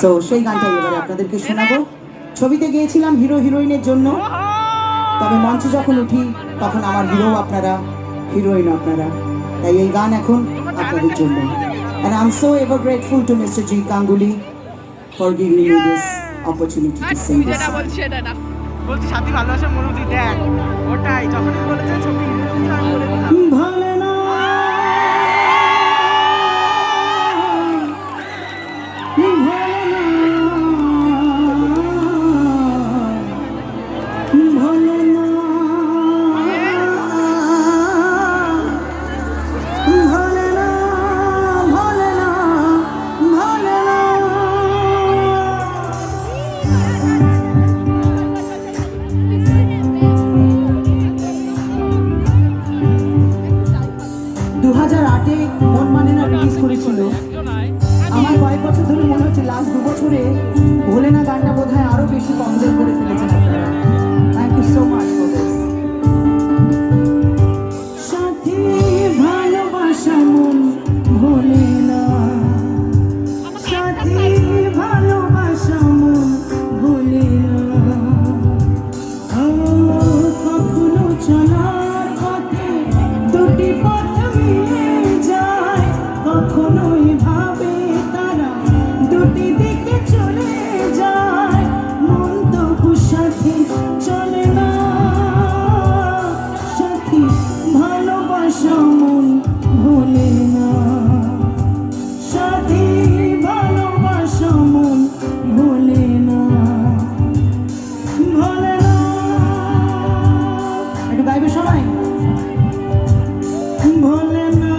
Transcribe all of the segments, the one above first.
So সেই গানটাই এবারে আপনাদেরকে শোনাবো। ছবিতে গিয়েছিলাম হিরো হিরোইনের জন্য, তবে মঞ্চে যখন উঠি তখন আমার হিরো আপনারা, হিরোইন আপনারা, তাই এই গান এখন আপনাদের জন্য। And I'm so ever grateful to Mr. G. Ganguly for giving me this opportunity to sing this song. বলছি সাথী ভালোবাসা মনুদি দেখ ওটাই যখনই বলেছে ছবি ভালো না মন মানে না রিলিজ করেছিল। আমার কয়েক বছর ধরে মনে হচ্ছে লাস্ট 2 বছরে ভোলে না গানটা বোধহয় আরো বেশি কমজোর করে ফেলেছেন আপনারা। Thank you so much for this. সাথী ভালোবাসা মন ভোলে না, সাথী ভালোবাসা মন ভোলে না, কখনো চলার পথে দুটি পথ কখনোই ভাবে তারা দুটি দিকে চলে যায়, মন তবু সাথে চলে না। সাথী ভালোবাসা মন ভোলে না, সাথী ভালোবাসা মন ভোলে না, ভোলে না। একটু গাইবে সবাই, ভোলে না।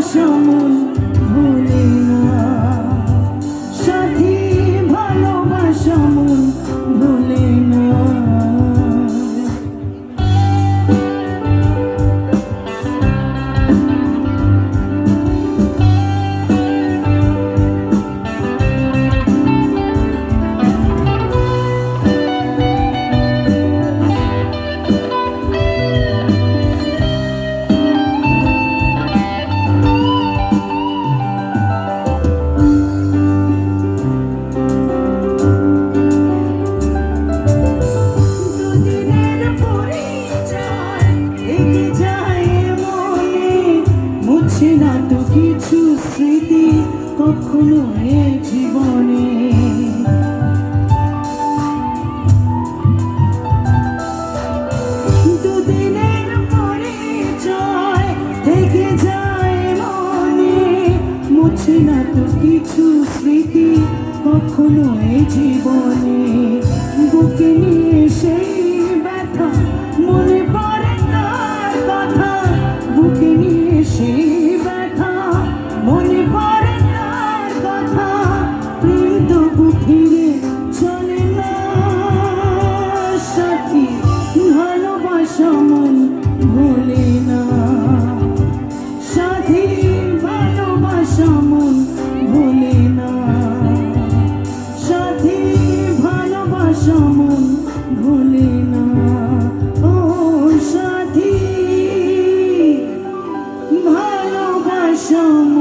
相梦。সময়